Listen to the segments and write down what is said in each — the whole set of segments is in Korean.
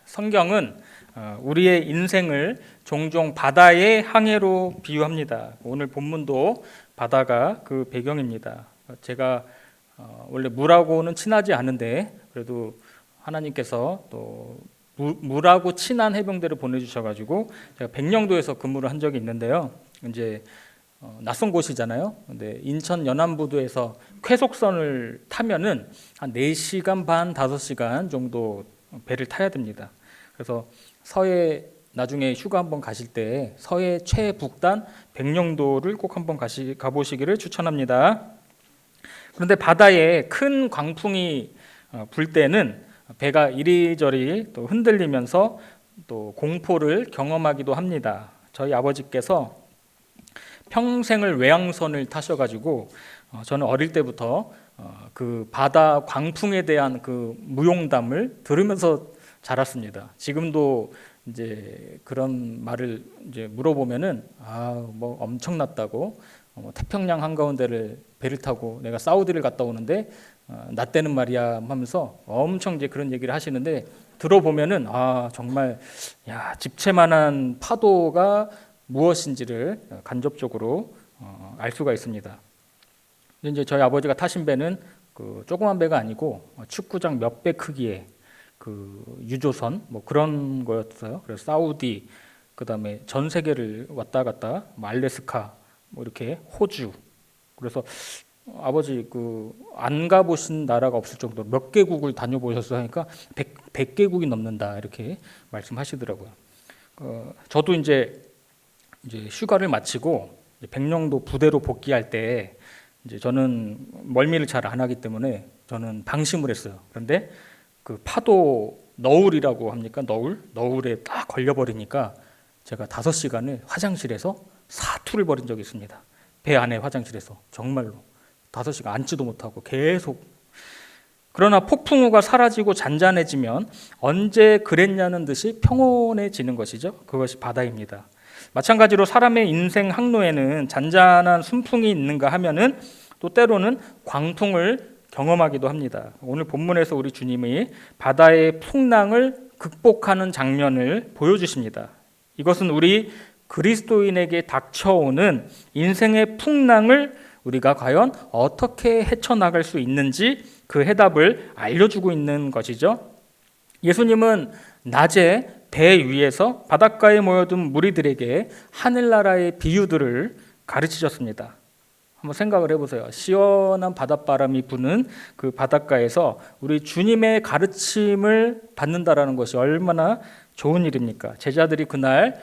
성경은 우리의 인생을 종종 바다의 항해로 비유합니다. 오늘 본문도 바다가 그 배경입니다. 제가 원래 물하고는 친하지 않은데 그래도 하나님께서 또 물하고 친한 해병대를 보내주셔가지고 제가 백령도에서 근무를 한 적이 있는데요. 이제 낯선 곳이잖아요. 근데 인천 연안부두에서 쾌속선을 타면은 한 4시간 반, 5시간 정도 배를 타야 됩니다. 그래서 서해 나중에 휴가 한번 가실 때 서해 최북단 백령도를 꼭 한번 가보시기를 추천합니다. 그런데 바다에 큰 광풍이 불 때는 배가 이리저리 또 흔들리면서 또 공포를 경험하기도 합니다. 저희 아버지께서 평생을 외항선을 타셔가지고 저는 어릴 때부터 그 바다 광풍에 대한 그 무용담을 들으면서 자랐습니다. 지금도 이제 그런 말을 이제 물어보면은 뭐 엄청났다고 태평양 한가운데를 배를 타고 내가 사우디를 갔다 오는데 나 때는 말이야 하면서 엄청 이제 그런 얘기를 하시는데 들어보면은 정말 집채만한 파도가 무엇인지를 간접적으로 알 수가 있습니다. 이제 저희 아버지가 타신 배는 그 조그만 배가 아니고 축구장 몇 배 크기의 그 유조선 뭐 그런 거였어요. 그래서 사우디, 그다음에 전 세계를 왔다 갔다, 알래스카, 뭐 이렇게 호주. 그래서 아버지 그 안 가보신 나라가 없을 정도로 몇 개국을 다녀보셨어요 하니까 100개국이 넘는다 이렇게 말씀하시더라고요. 저도 이제 휴가를 마치고 백령도 부대로 복귀할 때 이제 저는 멀미를 잘 안 하기 때문에 저는 방심을 했어요. 그런데 그 파도 너울이라고 합니까? 너울에 딱 걸려버리니까 제가 5시간을 화장실에서 사투를 벌인 적이 있습니다. 배 안에 화장실에서 정말로 5시간 앉지도 못하고 계속. 그러나 폭풍우가 사라지고 잔잔해지면 언제 그랬냐는 듯이 평온해지는 것이죠. 그것이 바다입니다. 마찬가지로 사람의 인생 항로에는 잔잔한 순풍이 있는가 하면은 또 때로는 광풍을 경험하기도 합니다. 오늘 본문에서 우리 주님이 바다의 풍랑을 극복하는 장면을 보여주십니다. 이것은 우리 그리스도인에게 닥쳐오는 인생의 풍랑을 우리가 과연 어떻게 헤쳐나갈 수 있는지 그 해답을 알려주고 있는 것이죠. 예수님은 낮에 배 위에서 바닷가에 모여든 무리들에게 하늘나라의 비유들을 가르치셨습니다. 한번 생각을 해보세요. 시원한 바닷바람이 부는 그 바닷가에서 우리 주님의 가르침을 받는다라는 것이 얼마나 좋은 일입니까? 제자들이 그날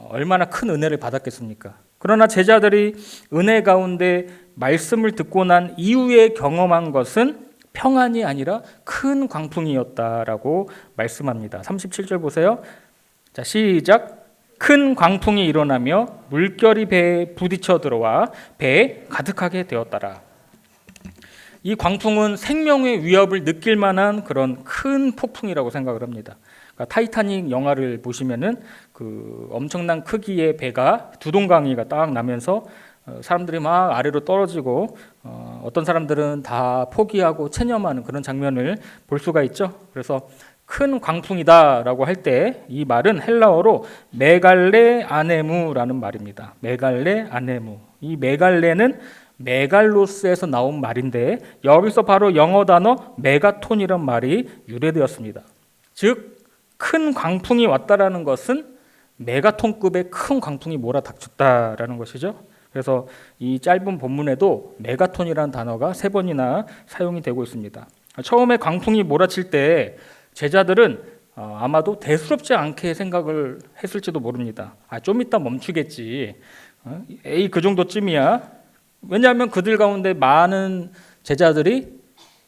얼마나 큰 은혜를 받았겠습니까? 그러나 제자들이 은혜 가운데 말씀을 듣고 난 이후에 경험한 것은 평안이 아니라 큰 광풍이었다라고 말씀합니다. 37절 보세요. 자, 시작. 큰 광풍이 일어나며 물결이 배에 부딪혀 들어와 배에 가득하게 되었더라. 이 광풍은 생명의 위협을 느낄 만한 그런 큰 폭풍이라고 생각을 합니다. 그러니까 타이타닉 영화를 보시면은 그 엄청난 크기의 배가 두동강이가 딱 나면서 사람들이 막 아래로 떨어지고 어떤 사람들은 다 포기하고 체념하는 그런 장면을 볼 수가 있죠. 그래서 큰 광풍이다라고 할 때 이 말은 헬라어로 메갈레 아네무라는 말입니다. 메갈레 아네무. 이 메갈레는 메갈로스에서 나온 말인데 여기서 바로 영어 단어 메가톤이란 말이 유래되었습니다. 즉 큰 광풍이 왔다라는 것은 메가톤급의 큰 광풍이 몰아닥쳤다라는 것이죠. 그래서 이 짧은 본문에도 메가톤이라는 단어가 3번이나 사용이 되고 있습니다. 처음에 광풍이 몰아칠 때 제자들은 아마도 대수롭지 않게 생각을 했을지도 모릅니다. 좀 이따 멈추겠지. 에이 그 정도쯤이야. 왜냐하면 그들 가운데 많은 제자들이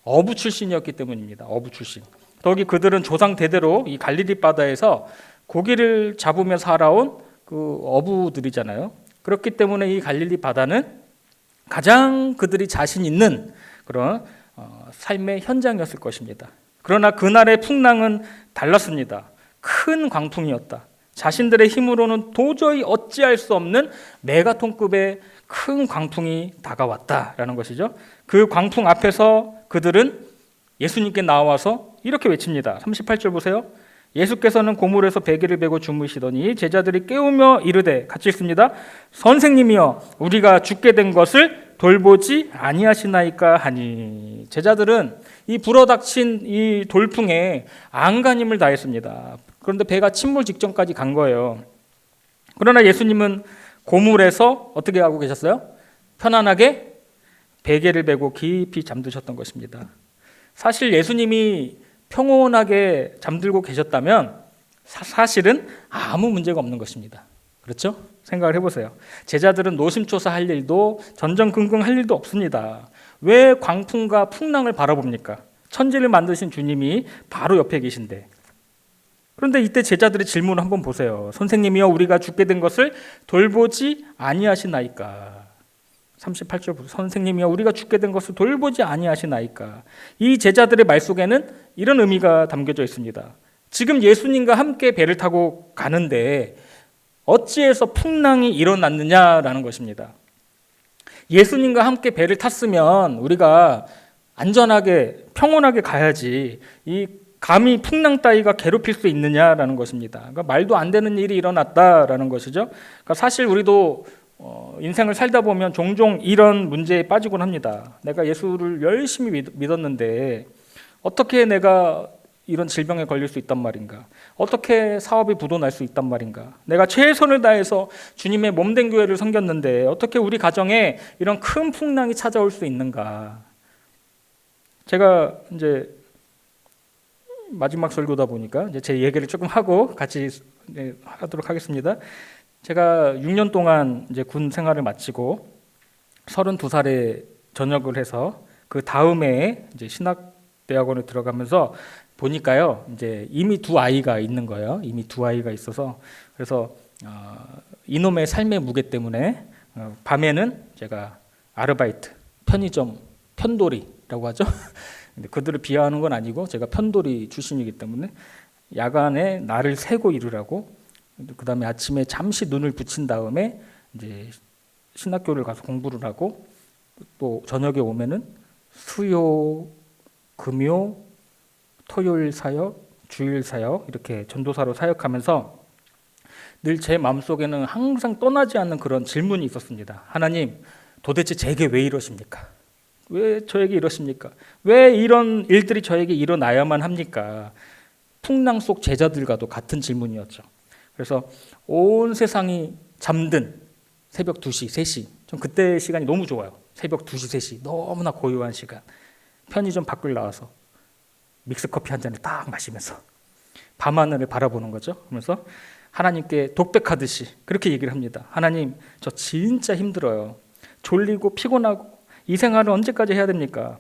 어부 출신이었기 때문입니다. 어부 출신. 더욱이 그들은 조상 대대로 이 갈릴리 바다에서 고기를 잡으며 살아온 그 어부들이잖아요. 그렇기 때문에 이 갈릴리 바다는 가장 그들이 자신 있는 그런 삶의 현장이었을 것입니다. 그러나 그날의 풍랑은 달랐습니다. 큰 광풍이었다. 자신들의 힘으로는 도저히 어찌할 수 없는 메가톤급의 큰 광풍이 다가왔다라는 것이죠. 그 광풍 앞에서 그들은 예수님께 나와서 이렇게 외칩니다. 38절 보세요. 예수께서는 고물에서 베개를 베고 주무시더니 제자들이 깨우며 이르되, 같이 읽습니다. 선생님이여, 우리가 죽게 된 것을 돌보지 아니하시나이까 하니. 제자들은 이 불어닥친 이 돌풍에 안간힘을 다했습니다. 그런데 배가 침몰 직전까지 간 거예요. 그러나 예수님은 고물에서 어떻게 하고 계셨어요? 편안하게 베개를 베고 깊이 잠드셨던 것입니다. 사실 예수님이 평온하게 잠들고 계셨다면 사실은 아무 문제가 없는 것입니다. 그렇죠? 생각을 해보세요. 제자들은 노심초사할 일도 전전긍긍할 일도 없습니다. 왜 광풍과 풍랑을 바라봅니까? 천지를 만드신 주님이 바로 옆에 계신데. 그런데 이때 제자들의 질문을 한번 보세요. 선생님이여, 우리가 죽게 된 것을 돌보지 아니하시나이까. 38절 보세요. 선생님이여, 우리가 죽게 된 것을 돌보지 아니하시나이까. 이 제자들의 말 속에는 이런 의미가 담겨져 있습니다. 지금 예수님과 함께 배를 타고 가는데 어찌해서 풍랑이 일어났느냐라는 것입니다. 예수님과 함께 배를 탔으면 우리가 안전하게 평온하게 가야지 이 감히 풍랑 따위가 괴롭힐 수 있느냐라는 것입니다. 그러니까 말도 안 되는 일이 일어났다라는 것이죠. 그러니까 사실 우리도 인생을 살다 보면 종종 이런 문제에 빠지곤 합니다. 내가 예수를 열심히 믿었는데 어떻게 내가 이런 질병에 걸릴 수 있단 말인가? 어떻게 사업이 부도날 수 있단 말인가? 내가 최선을 다해서 주님의 몸된 교회를 섬겼는데 어떻게 우리 가정에 이런 큰 풍랑이 찾아올 수 있는가? 제가 이제 마지막 설교다 보니까 이제 제 얘기를 조금 하고 같이 하도록 하겠습니다. 제가 6년 동안 이제 군 생활을 마치고 32살에 전역을 해서 그 다음에 이제 신학대학원에 들어가면서 보니까요, 이제 이미 두 아이가 있는 거예요. 이미 두 아이가 있어서 그래서 이놈의 삶의 무게 때문에 밤에는 제가 아르바이트, 편의점, 편돌이라고 하죠. 근데 그들을 비하하는 건 아니고 제가 편돌이 출신이기 때문에 야간에 날을 새고 일을 그 다음에 아침에 잠시 눈을 붙인 다음에 이제 신학교를 가서 공부를 하고 또 저녁에 오면은 수요, 금요, 토요일 사역, 주일 사역 이렇게 전도사로 사역하면서 늘 제 마음속에는 항상 떠나지 않는 그런 질문이 있었습니다. 하나님, 도대체 제게 왜 이러십니까? 왜 저에게 이러십니까? 왜 이런 일들이 저에게 일어나야만 합니까? 풍랑 속 제자들과도 같은 질문이었죠. 그래서 온 세상이 잠든 새벽 2시, 3시, 전 그때 시간이 너무 좋아요. 새벽 2시, 3시 너무나 고요한 시간. 편의점 밖을 나와서 믹스커피 한 잔을 딱 마시면서 밤하늘을 바라보는 거죠. 그러면서 하나님께 독백하듯이 그렇게 얘기를 합니다. 하나님, 저 진짜 힘들어요. 졸리고 피곤하고 이 생활을 언제까지 해야 됩니까?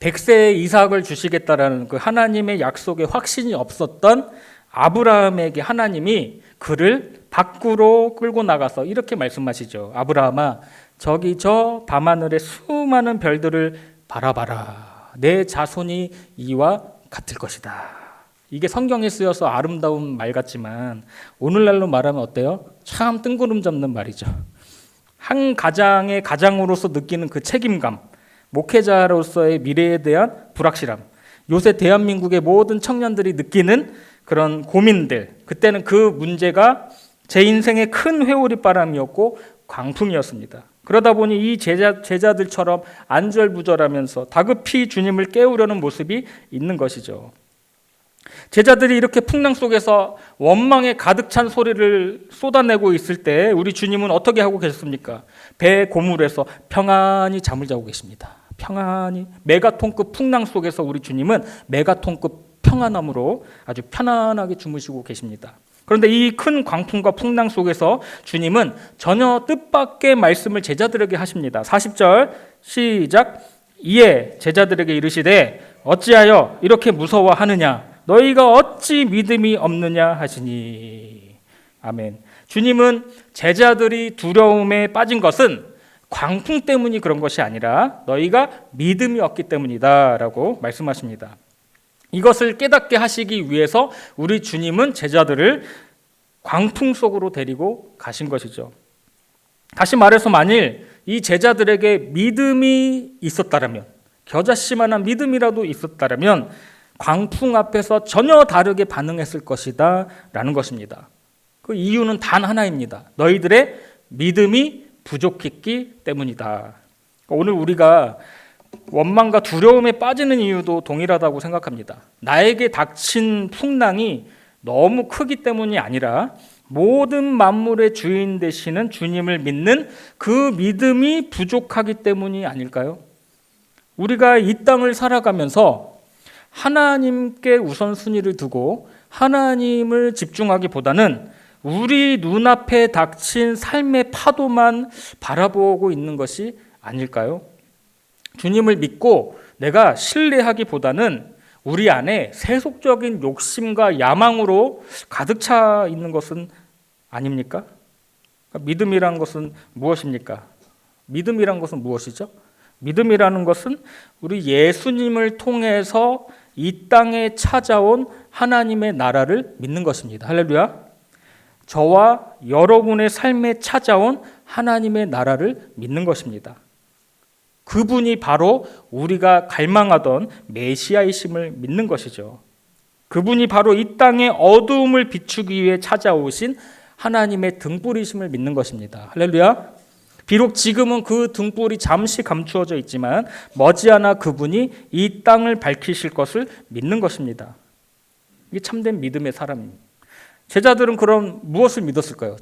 100세의 이삭을 주시겠다라는 그 하나님의 약속에 확신이 없었던 아브라함에게 하나님이 그를 밖으로 끌고 나가서 이렇게 말씀하시죠. 아브라함아, 저기 저 밤하늘의 수많은 별들을 바라봐라. 내 자손이 이와 같을 것이다. 이게 성경에 쓰여서 아름다운 말 같지만 오늘날로 말하면 어때요? 참 뜬구름 잡는 말이죠. 한 가장의 가장으로서 느끼는 그 책임감, 목회자로서의 미래에 대한 불확실함, 요새 대한민국의 모든 청년들이 느끼는 그런 고민들, 그때는 그 문제가 제 인생의 큰 회오리바람이었고 광풍이었습니다. 그러다 보니 이 제자들처럼 안절부절하면서 다급히 주님을 깨우려는 모습이 있는 것이죠. 제자들이 이렇게 풍랑 속에서 원망에 가득 찬 소리를 쏟아내고 있을 때 우리 주님은 어떻게 하고 계셨습니까? 배 고물에서 평안히 잠을 자고 계십니다. 평안히 메가톤급 풍랑 속에서 우리 주님은 메가톤급 평안함으로 아주 편안하게 주무시고 계십니다. 그런데 이 큰 광풍과 풍랑 속에서 주님은 전혀 뜻밖의 말씀을 제자들에게 하십니다. 40절 시작. 이에 제자들에게 이르시되 어찌하여 이렇게 무서워하느냐? 너희가 어찌 믿음이 없느냐 하시니. 아멘. 주님은 제자들이 두려움에 빠진 것은 광풍 때문이 그런 것이 아니라 너희가 믿음이 없기 때문이다라고 말씀하십니다. 이것을 깨닫게 하시기 위해서 우리 주님은 제자들을 광풍 속으로 데리고 가신 것이죠. 다시 말해서 만일 이 제자들에게 믿음이 있었다라면, 겨자씨만한 믿음이라도 있었다라면 광풍 앞에서 전혀 다르게 반응했을 것이다 라는 것입니다. 그 이유는 단 하나입니다. 너희들의 믿음이 부족했기 때문이다. 오늘 우리가 원망과 두려움에 빠지는 이유도 동일하다고 생각합니다. 나에게 닥친 풍랑이 너무 크기 때문이 아니라 모든 만물의 주인 되시는 주님을 믿는 그 믿음이 부족하기 때문이 아닐까요? 우리가 이 땅을 살아가면서 하나님께 우선순위를 두고 하나님을 집중하기보다는 우리 눈앞에 닥친 삶의 파도만 바라보고 있는 것이 아닐까요? 주님을 믿고 내가 신뢰하기보다는 우리 안에 세속적인 욕심과 야망으로 가득 차 있는 것은 아닙니까? 믿음이란 것은 무엇입니까? 믿음이란 것은 무엇이죠? 믿음이라는 것은 우리 예수님을 통해서 이 땅에 찾아온 하나님의 나라를 믿는 것입니다. 할렐루야. 저와 여러분의 삶에 찾아온 하나님의 나라를 믿는 것입니다. 그분이 바로 우리가 갈망하던 메시아이심을 믿는 것이죠. 그분이 바로 이 땅의 어두움을 비추기 위해 찾아오신 하나님의 등불이심을 믿는 것입니다. 할렐루야. 비록 지금은 그 등불이 잠시 감추어져 있지만 머지않아 그분이 이 땅을 밝히실 것을 믿는 것입니다. 이게 참된 믿음의 사람입니다. 제자들은 그럼 무엇을 믿었을까요?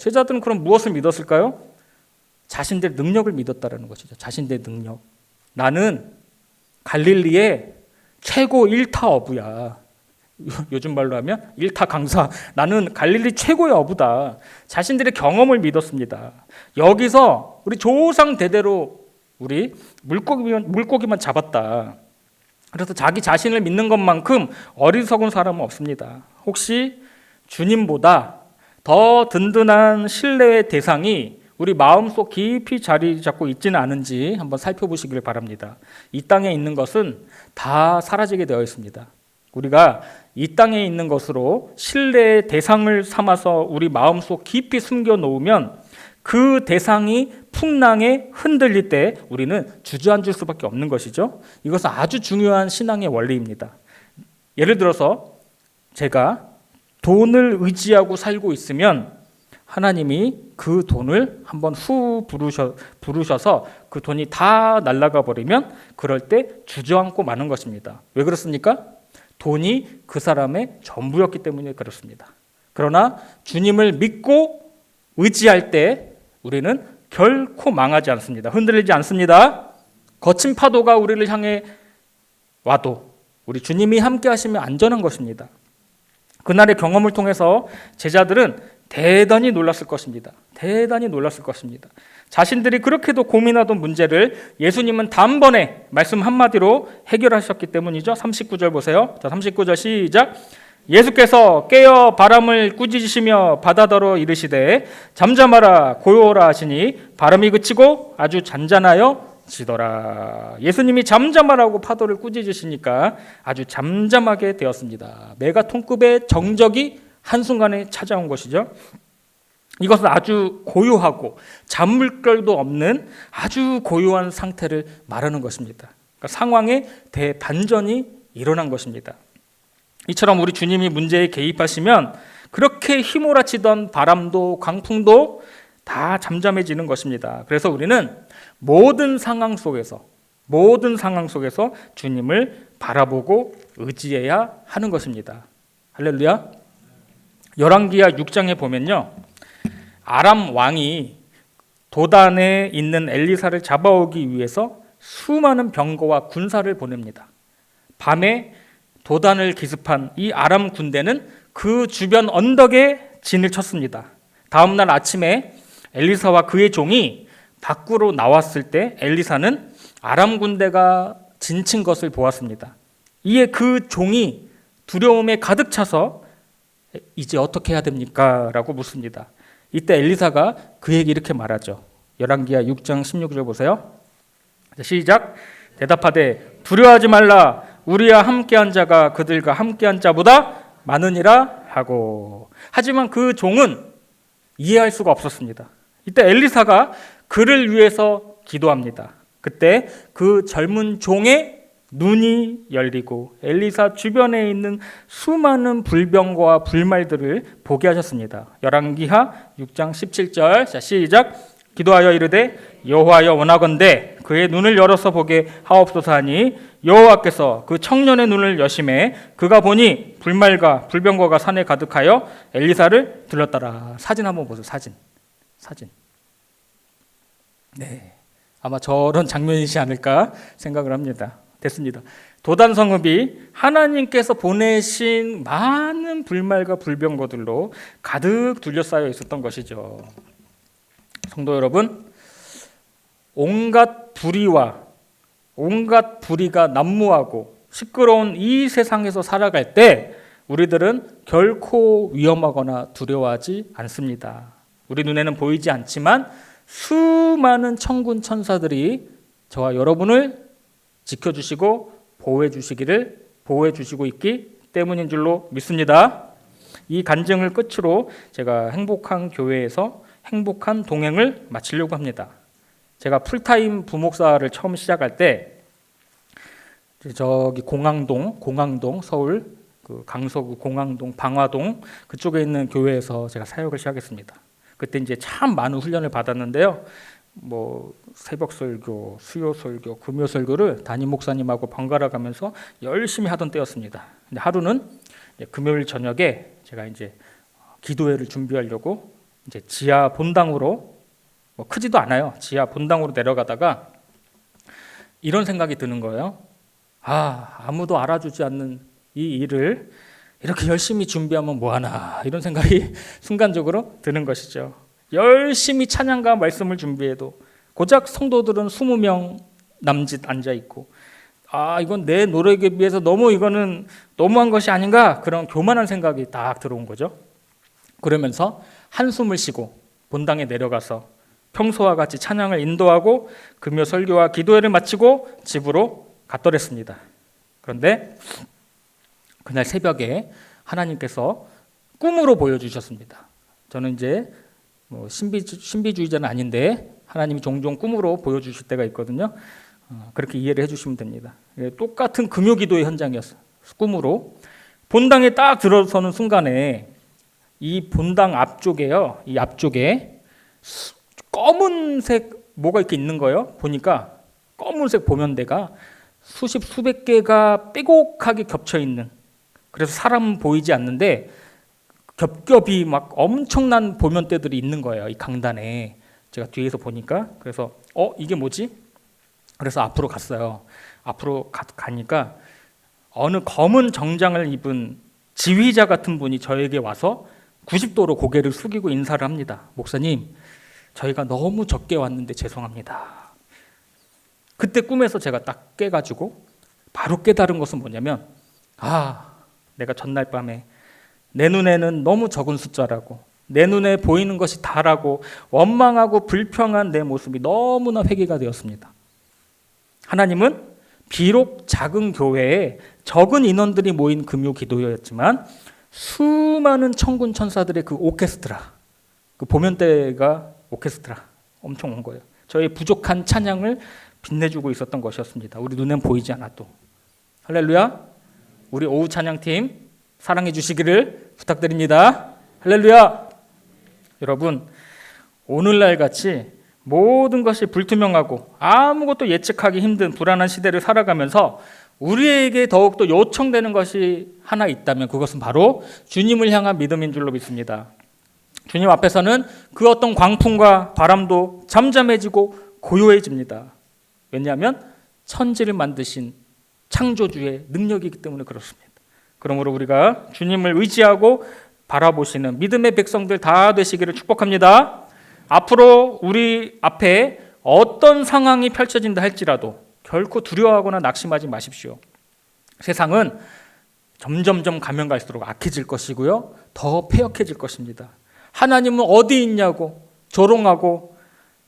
자신들의 능력을 믿었다는 것이죠. 자신들의 능력. 나는 갈릴리의 최고 1타 어부야. 요즘 말로 하면 1타 강사. 나는 갈릴리 최고의 어부다. 자신들의 경험을 믿었습니다. 여기서 우리 조상 대대로 우리 물고기만 잡았다. 그래서 자기 자신을 믿는 것만큼 어리석은 사람은 없습니다. 혹시 주님보다 더 든든한 신뢰의 대상이 우리 마음속 깊이 자리 잡고 있지는 않은지 한번 살펴보시길 바랍니다. 이 땅에 있는 것은 다 사라지게 되어 있습니다. 우리가 이 땅에 있는 것으로 신뢰의 대상을 삼아서 우리 마음속 깊이 숨겨놓으면 그 대상이 풍랑에 흔들릴 때 우리는 주저앉을 수밖에 없는 것이죠. 이것은 아주 중요한 신앙의 원리입니다. 예를 들어서 제가 돈을 의지하고 살고 있으면 하나님이 그 돈을 한번 후 부르셔서 그 돈이 다 날아가 버리면 그럴 때 주저앉고 마는 것입니다. 왜 그렇습니까? 돈이 그 사람의 전부였기 때문에 그렇습니다. 그러나 주님을 믿고 의지할 때 우리는 결코 망하지 않습니다. 흔들리지 않습니다. 거친 파도가 우리를 향해 와도 우리 주님이 함께 하시면 안전한 것입니다. 그날의 경험을 통해서 제자들은 대단히 놀랐을 것입니다. 자신들이 그렇게도 고민하던 문제를 예수님은 단번에 말씀 한마디로 해결하셨기 때문이죠. 39절 보세요. 자, 39절 시작. 예수께서 깨어 바람을 꾸짖으시며 바다더러 이르시되 잠잠하라 고요하라 하시니 바람이 그치고 아주 잔잔하여 지더라. 예수님이 잠잠하라고 파도를 꾸짖으시니까 아주 잠잠하게 되었습니다. 메가톤급의 정적이 한순간에 찾아온 것이죠. 이것은 아주 고요하고 잔물결도 없는 아주 고요한 상태를 말하는 것입니다. 그러니까 상황에 대반전이 일어난 것입니다. 이처럼 우리 주님이 문제에 개입하시면 그렇게 휘몰아치던 바람도 강풍도 다 잠잠해지는 것입니다. 그래서 우리는 모든 상황 속에서 주님을 바라보고 의지해야 하는 것입니다. 할렐루야. 열왕기하 6장에 보면요, 아람 왕이 도단에 있는 엘리사를 잡아오기 위해서 수많은 병거와 군사를 보냅니다. 밤에 도단을 기습한 이 아람 군대는 그 주변 언덕에 진을 쳤습니다. 다음 날 아침에 엘리사와 그의 종이 밖으로 나왔을 때 엘리사는 아람 군대가 진친 것을 보았습니다. 이에 그 종이 두려움에 가득 차서 이제 어떻게 해야 됩니까? 라고 묻습니다. 이때 엘리사가 그에게 이렇게 말하죠. 열왕기하 6장 16절 보세요. 시작. 대답하되 두려워하지 말라. 우리와 함께한 자가 그들과 함께한 자보다 많으니라 하고. 하지만 그 종은 이해할 수가 없었습니다. 이때 엘리사가 그를 위해서 기도합니다. 그때 그 젊은 종의 눈이 열리고 엘리사 주변에 있는 수많은 불병거와 불말들을 보게 하셨습니다. 열왕기하 6장 17절. 자, 시작. 기도하여 이르되 여호와여 원하건대 그의 눈을 열어서 보게 하옵소서 하니 여호와께서 그 청년의 눈을 여심해 그가 보니 불말과 불병거가 산에 가득하여 엘리사를 들렀더라. 사진 한번 보세요. 사진. 네, 아마 저런 장면이지 않을까 생각을 합니다. 됐습니다. 도단성읍이 하나님께서 보내신 많은 불말과 불병거들로 가득 둘러싸여 있었던 것이죠. 성도 여러분, 온갖 불의가 난무하고 시끄러운 이 세상에서 살아갈 때 우리들은 결코 위험하거나 두려워하지 않습니다. 우리 눈에는 보이지 않지만 수많은 천군 천사들이 저와 여러분을 지켜주시고 보호해 주시고 있기 때문인 줄로 믿습니다. 이 간증을 끝으로 제가 행복한 교회에서 행복한 동행을 마치려고 합니다. 제가 풀타임 부목사를 처음 시작할 때 저기 공항동 서울 그 강서구 공항동 방화동 그쪽에 있는 교회에서 제가 사역을 시작했습니다. 그때 이제 참 많은 훈련을 받았는데요. 뭐 새벽 설교, 수요 설교, 금요 설교를 담임 목사님하고 번갈아 가면서 열심히 하던 때였습니다. 근데 하루는 금요일 저녁에 제가 이제 기도회를 준비하려고 이제 지하 본당으로 뭐 크지도 않아요. 지하 본당으로 내려가다가 이런 생각이 드는 거예요. 아무도 알아주지 않는 이 일을 이렇게 열심히 준비하면 뭐하나 이런 생각이 순간적으로 드는 것이죠. 열심히 찬양과 말씀을 준비해도 고작 성도들은 20명 남짓 앉아있고 이건 내 노력에 비해서 이거는 너무한 것이 아닌가 그런 교만한 생각이 딱 들어온 거죠. 그러면서 한숨을 쉬고 본당에 내려가서 평소와 같이 찬양을 인도하고 금요 설교와 기도회를 마치고 집으로 갔더랬습니다. 그런데 그날 새벽에 하나님께서 꿈으로 보여주셨습니다. 저는 이제 신비주의자는 아닌데 하나님이 종종 꿈으로 보여주실 때가 있거든요. 그렇게 이해를 해주시면 됩니다. 똑같은 금요기도의 현장이었어요. 꿈으로 본당에 딱 들어서는 순간에 이 본당 앞쪽에요. 이 앞쪽에 검은색 뭐가 이렇게 있는 거예요. 보니까 검은색 보면대가 수백 개가 빼곡하게 겹쳐 있는. 그래서 사람은 보이지 않는데 겹겹이 막 엄청난 보면대들이 있는 거예요. 이 강단에 제가 뒤에서 보니까 그래서 이게 뭐지? 그래서 앞으로 갔어요. 앞으로 가니까 어느 검은 정장을 입은 지휘자 같은 분이 저에게 와서 90도로 고개를 숙이고 인사를 합니다. 목사님, 저희가 너무 적게 왔는데 죄송합니다. 그때 꿈에서 제가 딱 깨가지고 바로 깨달은 것은 뭐냐면 내가 전날 밤에 내 눈에는 너무 적은 숫자라고 내 눈에 보이는 것이 다라고 원망하고 불평한 내 모습이 너무나 회개가 되었습니다. 하나님은 비록 작은 교회에 적은 인원들이 모인 금요 기도회였지만 수많은 천군 천사들의 그 오케스트라, 그 보면대가 오케스트라 엄청 온 거예요. 저의 부족한 찬양을 빛내주고 있었던 것이었습니다. 우리 눈엔 보이지 않아도. 할렐루야. 우리 오후 찬양팀 사랑해 주시기를 부탁드립니다. 할렐루야. 여러분, 오늘날 같이 모든 것이 불투명하고 아무것도 예측하기 힘든 불안한 시대를 살아가면서 우리에게 더욱더 요청되는 것이 하나 있다면 그것은 바로 주님을 향한 믿음인 줄로 믿습니다. 주님 앞에서는 그 어떤 광풍과 바람도 잠잠해지고 고요해집니다. 왜냐하면 천지를 만드신 창조주의 능력이기 때문에 그렇습니다. 그러므로 우리가 주님을 의지하고 바라보시는 믿음의 백성들 다 되시기를 축복합니다. 앞으로 우리 앞에 어떤 상황이 펼쳐진다 할지라도 결코 두려워하거나 낙심하지 마십시오. 세상은 점점점 가면 갈수록 악해질 것이고요. 더 폐역해질 것입니다. 하나님은 어디 있냐고 조롱하고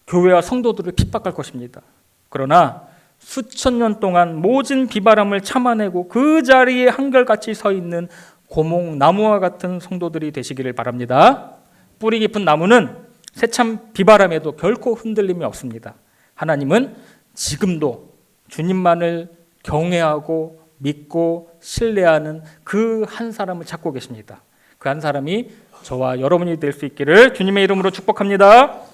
교회와 성도들을 핍박할 것입니다. 그러나 수천 년 동안 모진 비바람을 참아내고 그 자리에 한결같이 서 있는 고목나무와 같은 성도들이 되시기를 바랍니다. 뿌리 깊은 나무는 세찬 비바람에도 결코 흔들림이 없습니다. 하나님은 지금도 주님만을 경외하고 믿고 신뢰하는 그 한 사람을 찾고 계십니다. 그 한 사람이 저와 여러분이 될 수 있기를 주님의 이름으로 축복합니다.